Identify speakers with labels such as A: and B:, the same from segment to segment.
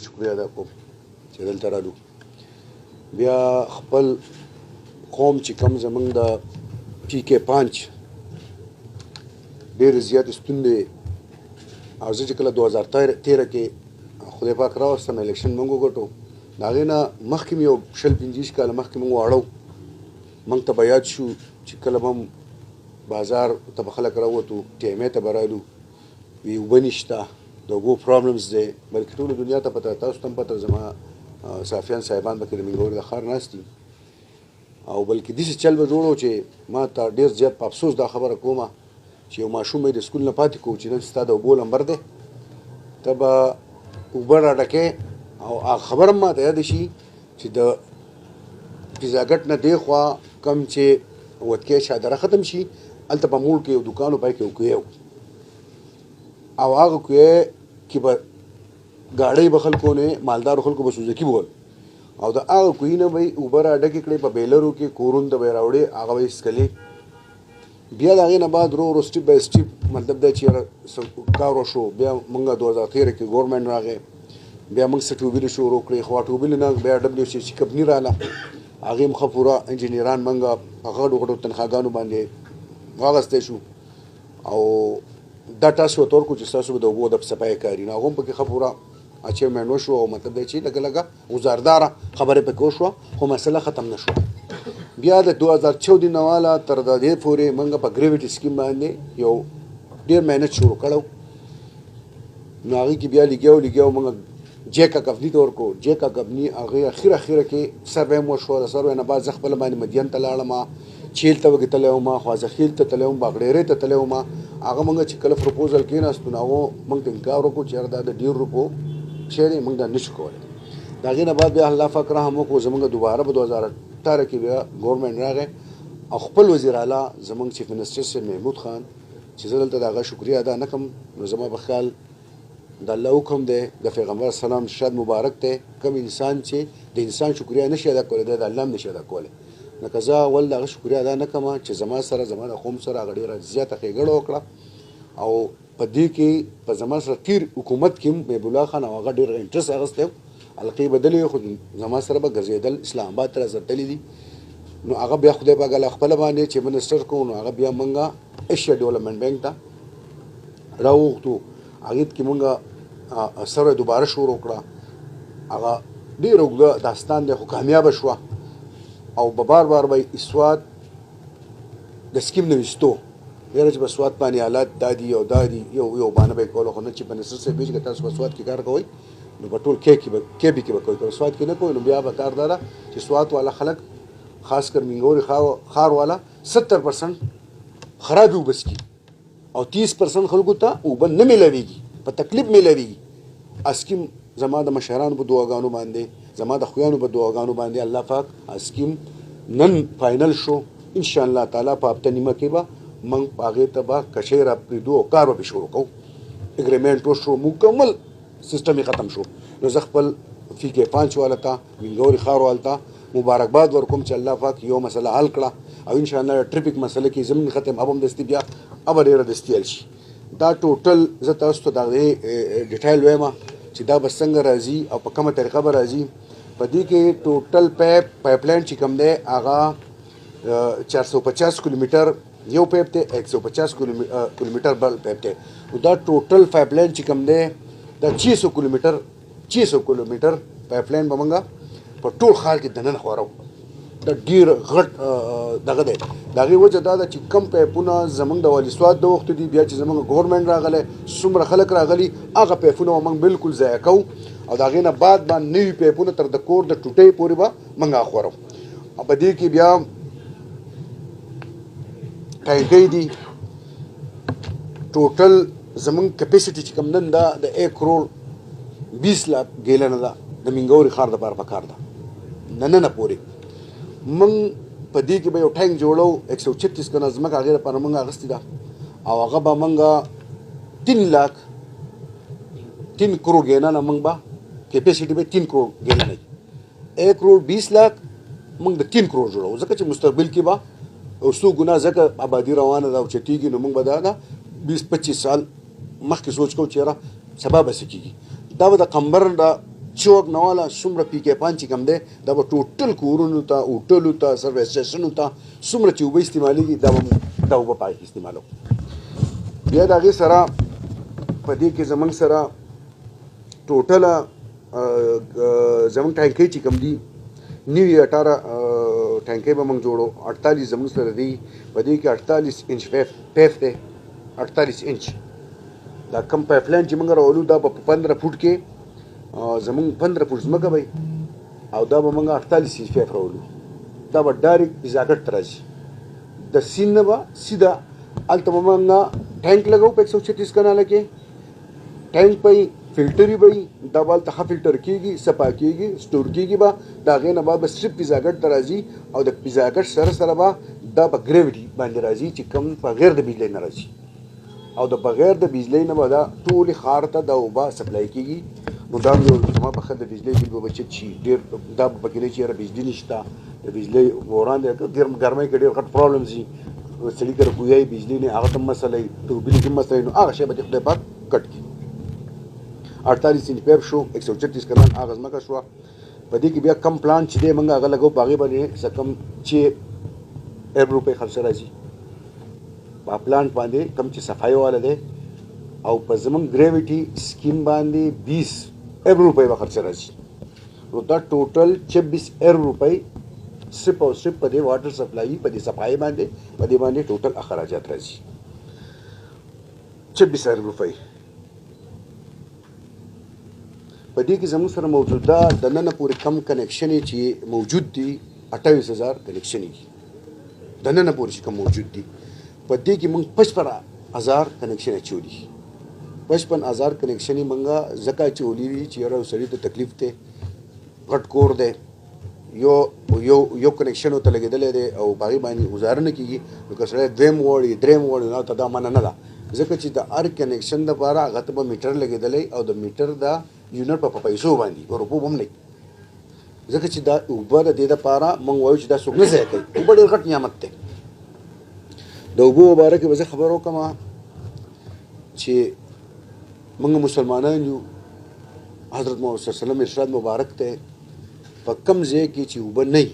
A: شکریہ ادا کوم چې دلته رالو بیا خپل قوم چې کوم زمونږ د پی کې 5 ډېرې زیاتې ستونزې او زه چې کله 2013 کې خدای پاک راوستم الیکشن موږ وګټو د هغې نه مخکې مې یو 25 کاله مخکې موږ واړو موږ ته به یاد شو چې کله به هم بازار ته به خلک راووتو ټیمې ته به رالو وي اوبه نشته د اوبو پرابلمز دی بلکې ټوله دنیا ته پته تاسو ته هم پته زما صافیان صاحبان به کې د منګورې د ښار ناست دي او بلکې داسې چل به جوړ و چې ما ته ډېر زیات په افسوس دا خبره کومه چې یو ماشوم یې د سکول نه پاتې کوو چې نن ستا د اوبو نمبر دی ته به اوبه راډکې او هغه خبره هم ما ته یاده شي چې د پیزاګټ نه دې خوا کم چې وتکې شادره ختم شي هلته په موړ کې یو دوکان و پای کې یو کوی او هغه کوی کې به ګاډۍ به خلکو نه مالدارو خلکو به سوزکي بول او د هغه کوی نه به یې اوبه راډکې کړې په بیلرو کې کورونو ته به یې راوړې هغه به یې څکلې بیا د هغې نه بعد ورو ورو سټیپ بای سټیپ مطلب دا چې کار وشو بیا موږ 2013 کې ګورنمنټ راغی بیا موږ څه ټوبلې شروع کړې خو ټوبلې نه بیا ډبلیو سی کمپني راله هغې هم ښه پوره انجینران موږ په غټو غټو تنخواګانو باندې واغستی شو او دا تاسو ورته ورکړو چې ستاسو به د اوبو د صفایي کاري نو هغه هم پکې ښه پوره اچیومنټ وشو او مطلب دی چې لږه لږه وزارداره خبرې پکې وشوه خو مسله ختم نه شوه بیا د 2014 نه واله تر د دې پورې موږ په ګریویټي سکیم باندې یو ډېر محنت شروع کړو نو هغې کې بیا لګیاو موږ جیکا کمپني ته ورکړو جیکا کمپني هغې اخره کې سروې هم وشوه د سروې نه بعد زه خپله باندې مدین ته لاړم چیل ته وږې تللی وم خوازخیل ته تللی وم باغډیرې ته تللی وم هغه موږ چې کله پروپوزل کېناستو نو هغو موږ ته انکار وکړو چې یاره دا د ډېر روپو شی دی موږ دا نشو کولی د هغې نه بعد بیا الله پاک رحم وکړو زموږ دوباره په 2018 کې بیا ګورنمنټ راغی او خپل وزیر اعلی زموږ چیف منسټر صاحب محمود خان چې زه دلته د هغه شکریه ادا نه کړم نو زما په خیال د الله حکم دی د پیغمبر سلام شاد مبارک دی کوم انسان چې د انسان شکریه نشي ادا کولی دی د الله هم نشي ادا کولی لکه زه اول د هغه شکریه ادا نه کړم چې زما سره زما د قوم سره هغه ډېره زیاته ښېګړه وکړه او په دې کې په زما سره تیر حکومت کې هم محب الله خان او هغه ډېر انټرست اخیستی و حلقې بدلې خو زما سره به ګرځېدل اسلام آباد ته راسرتلي دي نو هغه بیا خدای پاک الله خپله باندې چې منسټر کوو نو هغه بیا موږ ایشیا ډیولپمنټ بینک ته راوغوښتو هغې کې موږ سره دوباره شروع کړه هغه ډېر اوږده داستان دی خو کامیابه شوه او به بار به اسوات د سکیم نه ویستو یاره چې په سوات باندې حالات دا دي او دا دي یو بانه به یې کولو خو نه چې په نصر صاحب ویل چې تاسو په سوات کې کار کوئ نو په ټول کې بي کې به کوئ که سوات کې نه کوئ نو بیا به کار دا ده چې سوات والا خلک خاص کر منګورې ښار والا 70% خرابې اوبه څکي او 30% خلکو ته اوبه نه میلاویږي په تکلیف میلاویږي اسکیم زما د مشرانو په دعاګانو باندې زما د خویانو په دعاګانو باندې الله پاک اسکیم نن فاینل شو ان شاء الله تعالی په هفته نیمه کې به موږ هغې ته به کشۍ را پرېږدو او کار به پرې شروع کوو اګریمنټ وشو مکمل سیسټم یې ختم شو نو زه خپل فی کې 5 والا ته منګورې ښار والا ته مبارکباد ورکوم چې الله پاک یو مسله حل کړه او ان شاء الله ټریفک مسله کې زمین ختم اب هم دستي بیا اب ډېره دستي حل شي دا ټوټل زه تاسو ته د هغې ډیټایل وایم چې دا به څنګه راځي او په کومه طریقه به راځي په دې کې ټوټل پایپ لاین چې کوم دی هغه 450 کیلومیټر یو پایپ دی 150 کیلومیټر بل پایپ دی نو دا ټوټل پایپ لاین چې کوم دی دا 600 کیلومیټر پایپ لاین به موږ په ټول ښار کې دننه خورو دا ډېر غټ دغه دی د هغې وجه دا ده چې کم پایپونه زموږ د والي سوات د وخت دي بیا چې زموږ ګورنمنټ راغلی څومره خلک راغلي هغه پایپونه به موږ بالکل ضایع کوو او د هغې نه بعد به نوي پایپونه تر د کور د ټوټۍ پورې به موږ اخورو او په دې کې بیا ټانکۍ دي ټوټل زموږ کیپیسټي چې کوم نن دا د 1 کروڑ 20 لاک ګیلنه ده د منګورې ښار دپاره پکار ده نننه پورې موږ په دې کې به یو ټانک جوړو 136 کنه ځمکه هغې لپاره موږ اخیستې ده او هغه به موږ 3 کروڑ ګیلنه موږ به کیپیسټي به 3 کروڑ ګیلنه 1 کروڑ 20 لاک موږ د 3 کروڑ جوړو ځکه چې مستقبل کې به اوسو ګناه ځکه آبادي روانه ده او چټیږي نو موږ به دا 20-25 سال مخکې سوچ کوو چې یاره سبا به څه کېږي دا به د قمبر د چوک نواله څومره پی کې پان چې کم دی دا به ټوټل کورونو ته هوټلو ته سروس سټیشنو ته څومره چې اوبه استعمالېږي دا اوبه پای کې استعمالوو. بیا د هغې سره په دې کې زموږ سره ټوټله زموږ ټانکۍ چې کوم دي 18 ټانکۍ به موږ جوړو. 48 زموږ سره دي. په دې کې 48 انچ پیپ دی. 48 انچ دا کم پایپ لاین چې موږ راولو دا به په 15 فوټ کې زموږ 15 فوټ ځمکه وي او دا به موږ 48 انچ پیپ راولو. دا به ډایرکټ پیزاګټ ته راځي. د سیند نه به سیده هلته به موږ ټانک لګوو په 136 کناله کې. ټانک به فلټري به دا به هلته ښه فلټر کېږي، صفا کېږي، سټور کېږي به. د هغې نه به صرف پیزاګټ ته راځي او د پیزاګټ سره سره به دا په ګریویټي باندې راځي چې کوم بغیر د بجلۍ نه راځي او د بغیر د بجلۍ نه به دا ټولې ښار ته دا اوبه سپلای کېږي. نو دا زما په ښه د بجلۍ بل به چک شي. ډېر دا به پکې نه چې یاره بجلي نشته، د بجلۍ بحران دی. ګرمۍ کې ډېر غټ پرابلم ځي، سړي کله کویایي بجلي نه هغه ته مسله وي، ټوبلي کې مسله وي. نو هغه شی به د خدای پاک کټ کړي. 48 انچ پیپ شو، 136 کنال هغه ځمکه شوه. په دې کې بیا کم پلانټ چې دی موږ هغه لګوو، په هغې باندې څه کم 6 ارب روپۍ خرچه راځي. په پلانټ باندې کم چې صفایي والا دی او په زموږ ګریویټي سکیم باندې 20 ارب روپۍ به خرچه راځي. نو دا ټوټل 26 ارب روپۍ صرف او صرف په دې واټر سپلایي په دې صفایي باندې په دې باندې ټوټل اخراجات راځي. 26 ارب روپۍ. په دې کې زموږ سره موجوده د ننه پورې کم کنیکشن چې موجود دي 28,000 کنیکشن دي. د ننه پورې چې کم موجود دي په دې کې موږ 55,000 کنیکشن اچولي. 55,000 کنیکشن موږ ځکه اچولي دي چې یاره سړي ته تکلیف دی، غټ کور دی، یو کنیکشن ورته لګېدلی دی او په هغې باندې ګزاره نه کېږي. نو که سړی دویم غواړي دریم غواړي نو ته دا منع نه ده، ځکه چې د هر کنیکشن دپاره هغه ته به میټر لګېدلی او د میټر د یونټ په پیسو باندې په روپو به هم نه، ځکه چې دا اوبه د دې دپاره موږ وایو چې دا څوک نه ضایع کوي. اوبه ډېر غټ نعمت دی. د اوبو باره کې به زه خبر وکړم چې موږ مسلمانان یو. حضرت محمد صلی الله علیه وسلم ارشاد مبارک دی په کم ځای کې چې اوبه نه وي،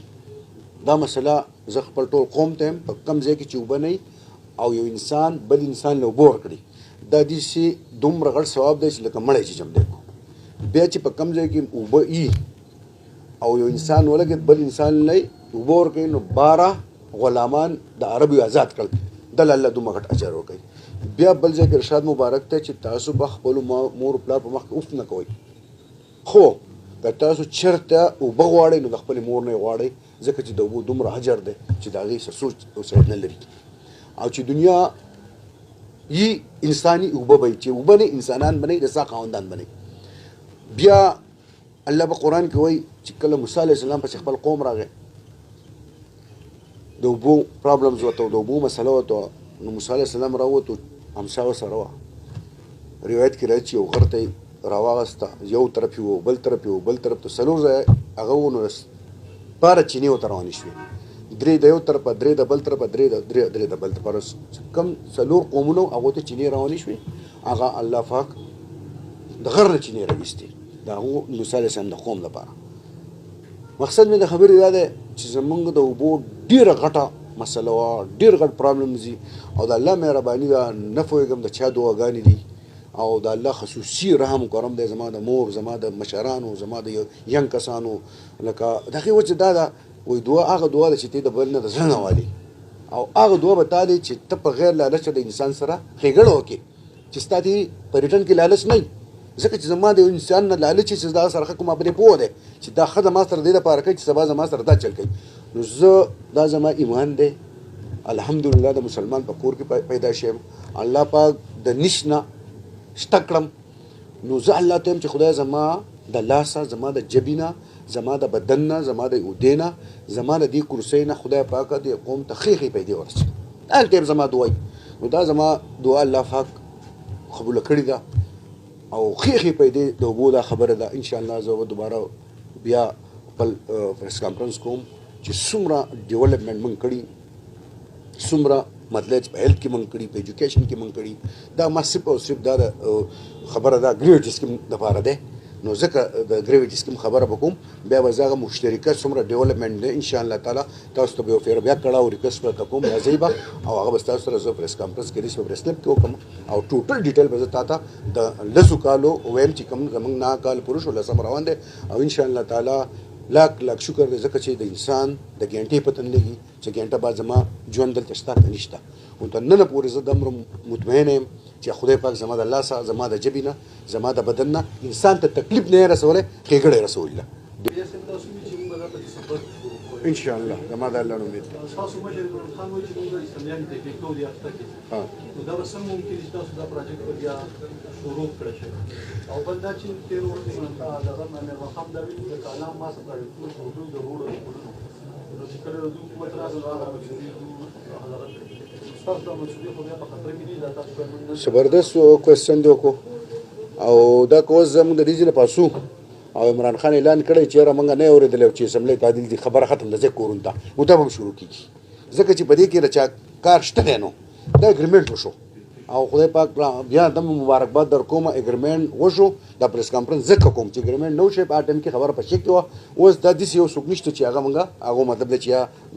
A: دا مسله زه خپل ټول قوم ته یم، په کم ځای کې چې اوبه نه وي او یو انسان بل انسان له اوبه ورکړي دا داسې دومره غټ ثواب دی چې لکه مړی چې جمدی کو. بیا چې په کم ځای کې اوبه وي او یو انسان ولګېد بل انسان له اوبه ورکوي نو 12 غلامان د عربو آزاد کړل، دله الله دومره غټ اجر ورکوي. بیا بل ځای کې ارشاد مبارک دی چې تاسو به خپلو مور پلار په مخ کې اوف نه کوئ، خو که تاسو چېرته اوبه غواړئ نو د خپلې مور نه یې غواړئ، ځکه چې د اوبو دومره اجر دی چې د هغې څه سوچ او سړی نه لري. او چې دنیا یي انساني اوبه به چې اوبه نه انسانان به نه د سا خاوندان به نه. بیا الله په قرآن کې وایي چې کله موسی علیه السلام پسې خپل قوم راغی د اوبو پرابلمز ورته د اوبو مسله ورته نو موسی علیه السلام راووتو همسا ورسره وه. روایت کې راځي چې یو غر ته یې راواغسته، یو طرف یې و بل طرف یې و بل طرف ته 4 ځایه هغه و نو 12 چینې ورته روانې شوې، 3 د یو طرفه 3 د بل طرفه 3 د بل طرفه. کم 4 قومونه هغو ته چینې روانې شوې، هغه الله پاک د غر نه چینې راویستې د هغو موسی علیه السلام د قوم لپاره. مقصد مې د خبرې دا دی چې زمونږ د اوبو ډېره غټه مسله وه، ډېر غټ پرابلم دي او د الله مهرباني ده. نه پوهېږم د چا دعاګانې دي او د الله خصوصي رحم کرم دی زما د مور، زما د مشرانو، زما د ینګ کسانو. لکه د هغې وجه دا ده وایي دعا هغه دعا ده چې ته د بل نه د زړه نه والې او هغه دعا به تا دی چې ته په غیر لالچه د انسان سره ښېګړه وکړې چې ستا دې په ریټرن کې لالچ نه وي. ځکه چې زما د یو انسان نه لالچ چې دا سره ښه کومه پرې پوه دی چې دا ښه زما سره دې دپاره کوي چې سبا زما سره دا چل کوي. نو زه دا زما ایمان دی، الحمدلله د مسلمان په کور کې پیدا شیم، الله پاک د نش نه شته کړم. نو زه الله ته یم چې خدای زما د لاسه، زما د جبې نه، زما د بدن نه، زما د اودې نه، زما د دې کرسۍ نه خدای پاکه دې قوم ته ښې ښې پیدې ورسوي. هلته یم زما دعا. نو دا زما دعا الله پاک قبوله کړې ده او ښې ښې پیدې د اوبو دا خبره ده. انشاءالله زه به دوباره بیا خپل پریس کانفرنس کوم چې څومره ډیولپمنټ موږ کړي، څومره مطلب په هیلث کې موږ کړي، په ایجوکیشن کې موږ کړي. دا ما صرف او صرف دا خبره ده ګریډ سکیم دپاره دی نو ځکه د ګریویټي سکیم خبره وکوم بیا به زه هغه مشترکه څومره ډیولپمنټ دی ان شاء الله تعالی تاسو ته به یو فیر بیا کړه او ریکوست ورته کوم راځئ به او هغه به ستاسو سره زه پریس کانفرنس کې ریس په پریس کلب کې وکړم او ټوټل ډیټیل به زه تا ته د لسو کالو ویم چې کوم زموږ 9 کال پوره شو لسم روان دی او ان شاء الله تعالی لاک لاک شکر دی ځکه چې د انسان د ګنټې پته نه لګي چې ګنټه بعد زما ژوند دلته شته که نشته او تر ننه پورې زه دومره مطمئن یم چې خدای پاک زما د الله څخه زما د ژبې نه زما د بدن نه انسان ته تکلیف نه یې رسولی ښېګړه یې رسولي ده ان شاء الله زما د الله نه امید دی
B: تاسو مشر عمران خان وایي چې موږ اسلامیان ټیکنیکو دی اخته کې نو دا به څنګه ممکن چې تاسو دا پروژیکټ په بیا شروع کړئ شئ او بل دا چې تیر ورځ دغه امیر مقام دا ویلي چې کلام ما څه پروژیکټ اردو د روډ نو چې کله اردو قوت راغله هغه تاسو د مسؤلیت په بیا په خطر کې دي دا تاسو
A: زبردست کوېسچن دی وکړو او دا کوز زموږ د ریزې نه پاسو او عمران خان اعلان کړی چې یاره موږ نه یې اورېدلی چې اسمبلی تعدیل دي خبره ختم ده ځای کورون ته او دا به هم شروع کېږي ځکه چې په دې کې د چا کار شته دی نو دا اګریمنټ وشو او خدای پاک بیا د مبارکباد در کوم اګریمنټ وشو دا پریس کانفرنس ځکه کوم چې اګریمنټ نه وشي په هغه ټایم کې خبره په شک کې وه اوس دا داسې یو څوک نشته چې هغه موږ هغه مطلب دی چې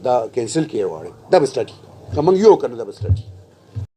A: دا کینسل کړي غواړي دا به سټاټي که موږ یو که نه دا به سټاټي